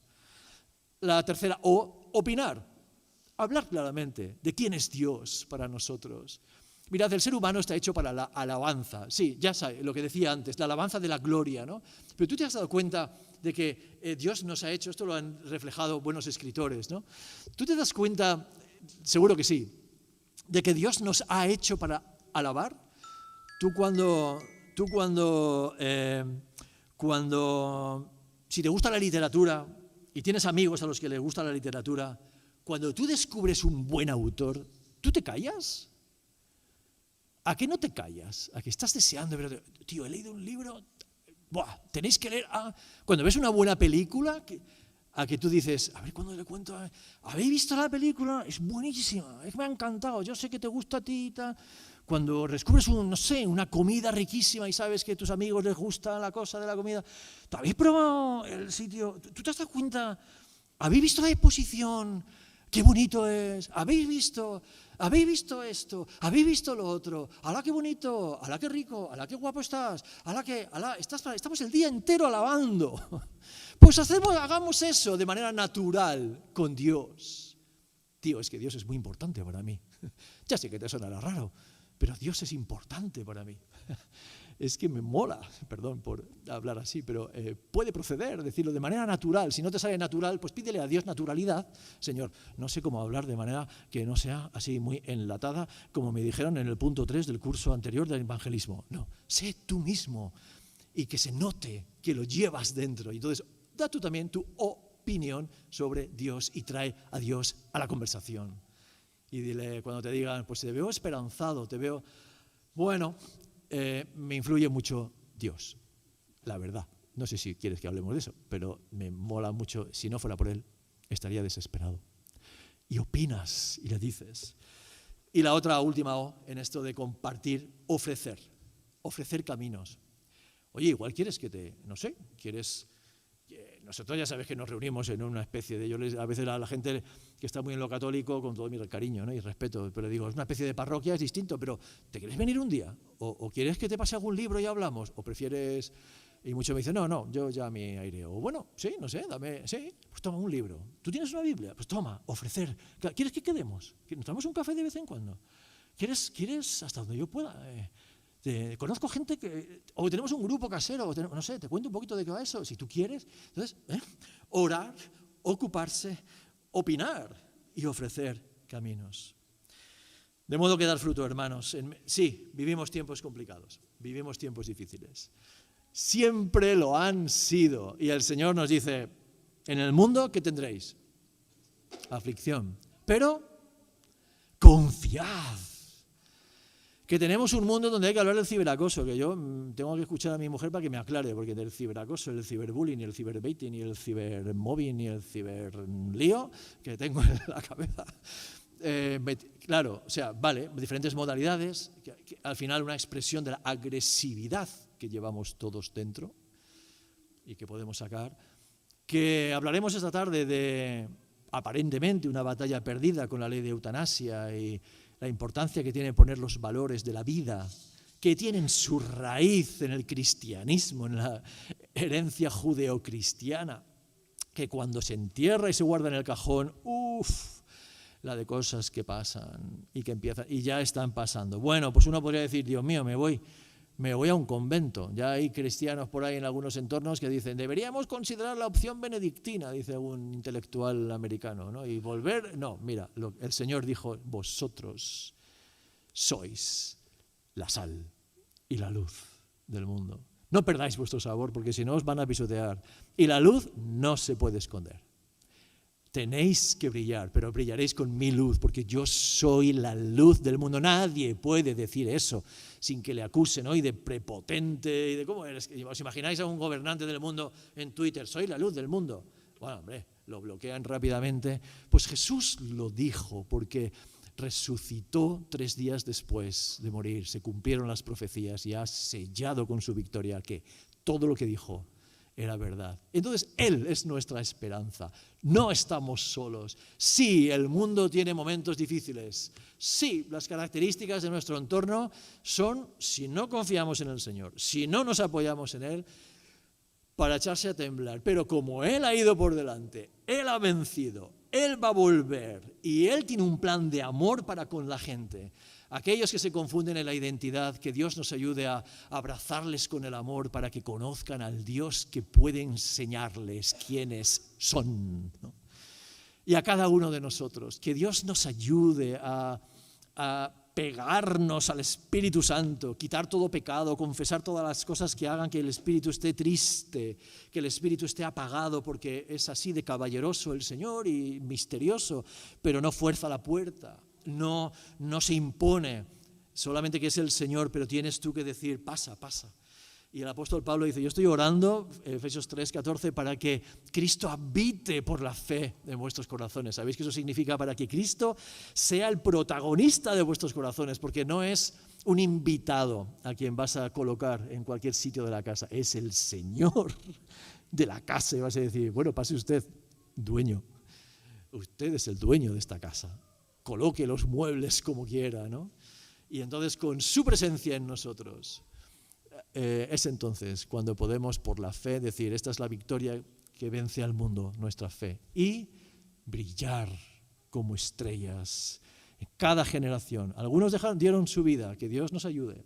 La tercera, opinar, hablar claramente de quién es Dios para nosotros. Mirad, el ser humano está hecho para la alabanza. Sí, ya sabes lo que decía antes, la alabanza de la gloria, ¿no? Pero tú te has dado cuenta de que Dios nos ha hecho, esto lo han reflejado buenos escritores, ¿no? ¿Tú te das cuenta, seguro que sí, de que Dios nos ha hecho para alabar? Si te gusta la literatura y tienes amigos a los que les gusta la literatura, cuando tú descubres un buen autor, ¿tú te callas? ¿A qué no te callas? ¿A que estás deseando? Tío, he leído un libro, ¡buah! Tenéis que leer. Cuando ves una buena película, a que tú dices, a ver, ¿cuándo le cuento? ¿Habéis visto la película? Es buenísima, me ha encantado, yo sé que te gusta a ti y tal. Cuando descubres, una comida riquísima y sabes que a tus amigos les gusta la cosa de la comida, ¿te habéis probado el sitio? ¿Tú te has dado cuenta? ¿Habéis visto la exposición? ¡Qué bonito es! ¿Habéis visto esto? ¿Habéis visto lo otro? ¡Hala, qué bonito! ¡Hala, qué rico! ¡Hala, qué guapo estás! Estamos el día entero alabando. Pues hagamos eso de manera natural con Dios. Tío, es que Dios es muy importante para mí. Ya sé que te sonará raro, pero Dios es importante para mí. Es que me mola, perdón por hablar así, pero puede proceder, decirlo de manera natural. Si no te sale natural, pues pídele a Dios naturalidad. Señor, no sé cómo hablar de manera que no sea así muy enlatada, como me dijeron en el punto 3 del curso anterior del evangelismo. No, sé tú mismo y que se note que lo llevas dentro. Y entonces, da tú también tu opinión sobre Dios y trae a Dios a la conversación. Y dile, cuando te digan, pues te veo esperanzado, te veo, bueno, me influye mucho Dios, la verdad. No sé si quieres que hablemos de eso, pero me mola mucho. Si no fuera por Él, estaría desesperado. Y opinas y le dices. Y la última O, en esto de compartir, ofrecer caminos. Oye, igual quieres nosotros ya sabes que nos reunimos en una especie de, a veces a la gente que está muy en lo católico, con todo mi cariño, ¿no? Y respeto, pero digo, es una especie de parroquia, es distinto, pero ¿te quieres venir un día? ¿O quieres que te pase algún libro y hablamos? ¿O prefieres...? Y muchos me dicen, no, yo ya me aireo. O bueno, sí, no sé, pues toma un libro. ¿Tú tienes una Biblia? Pues toma, ofrecer. ¿Quieres que quedemos? ¿Nos tomamos un café de vez en cuando? ¿Quieres hasta donde yo pueda? Conozco gente o tenemos un grupo casero, no sé, te cuento un poquito de qué va eso, si tú quieres. Entonces, orar, ocuparse, opinar y ofrecer caminos. De modo que dar fruto, hermanos. Sí, vivimos tiempos complicados, vivimos tiempos difíciles. Siempre lo han sido. Y el Señor nos dice, en el mundo, ¿qué tendréis? Aflicción. Pero confiad. Que tenemos un mundo donde hay que hablar del ciberacoso, que yo tengo que escuchar a mi mujer para que me aclare, porque del ciberacoso, el ciberbullying, el ciberbaiting, y el cibermobbing, y el ciberlío que tengo en la cabeza. Claro, o sea, vale, diferentes modalidades, que al final una expresión de la agresividad que llevamos todos dentro y que podemos sacar, que hablaremos esta tarde de, aparentemente, una batalla perdida con la ley de eutanasia y la importancia que tiene poner los valores de la vida, que tienen su raíz en el cristianismo, en la herencia judeocristiana, que cuando se entierra y se guarda en el cajón, la de cosas que pasan y que empiezan y ya están pasando. Bueno, pues uno podría decir, Dios mío, me voy a un convento. Ya hay cristianos por ahí en algunos entornos que dicen, deberíamos considerar la opción benedictina, dice un intelectual americano, ¿no? Y volver, no, mira, el Señor dijo, vosotros sois la sal y la luz del mundo. No perdáis vuestro sabor, porque si no os van a pisotear. Y la luz no se puede esconder. Tenéis que brillar, pero brillaréis con mi luz, porque yo soy la luz del mundo. Nadie puede decir eso sin que le acusen hoy de prepotente y de cómo eres. ¿Os imagináis a un gobernante del mundo en Twitter? Soy la luz del mundo. Bueno, hombre, lo bloquean rápidamente. Pues Jesús lo dijo, porque resucitó 3 días después de morir. Se cumplieron las profecías y ha sellado con su victoria que todo lo que dijo era verdad. Entonces Él es nuestra esperanza. No estamos solos. Sí, el mundo tiene momentos difíciles. Sí, las características de nuestro entorno son, si no confiamos en el Señor, si no nos apoyamos en Él, para echarse a temblar. Pero como Él ha ido por delante, Él ha vencido, Él va a volver y Él tiene un plan de amor para con la gente. Aquellos que se confunden en la identidad, que Dios nos ayude a abrazarles con el amor para que conozcan al Dios que puede enseñarles quiénes son, ¿no? Y a cada uno de nosotros, que Dios nos ayude a pegarnos al Espíritu Santo, quitar todo pecado, confesar todas las cosas que hagan que el Espíritu esté triste, que el Espíritu esté apagado, porque es así de caballeroso el Señor y misterioso, pero no fuerza la puerta. No se impone, solamente que es el Señor, pero tienes tú que decir, pasa, pasa. Y el apóstol Pablo dice, yo estoy orando, Efesios 3:14, para que Cristo habite por la fe en vuestros corazones. ¿Sabéis qué eso significa? Para que Cristo sea el protagonista de vuestros corazones, porque no es un invitado a quien vas a colocar en cualquier sitio de la casa, es el Señor de la casa. Y vas a decir, bueno, pase usted, dueño. Usted es el dueño de esta casa. Coloque los muebles como quiera, ¿no? Y entonces con su presencia en nosotros, es entonces cuando podemos por la fe decir, esta es la victoria que vence al mundo, nuestra fe, y brillar como estrellas en cada generación. Algunos dieron su vida, que Dios nos ayude,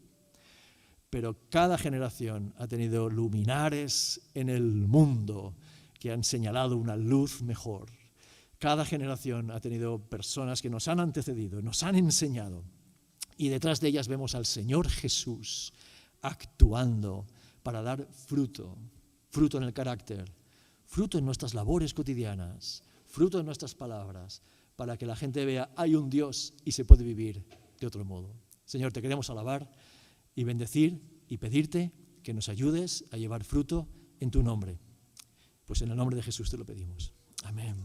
pero cada generación ha tenido luminares en el mundo que han señalado una luz mejor. Cada generación ha tenido personas que nos han antecedido, nos han enseñado, y detrás de ellas vemos al Señor Jesús actuando para dar fruto, fruto en el carácter, fruto en nuestras labores cotidianas, fruto en nuestras palabras, para que la gente vea, hay un Dios y se puede vivir de otro modo. Señor, te queremos alabar y bendecir y pedirte que nos ayudes a llevar fruto en tu nombre. Pues en el nombre de Jesús te lo pedimos. Amén.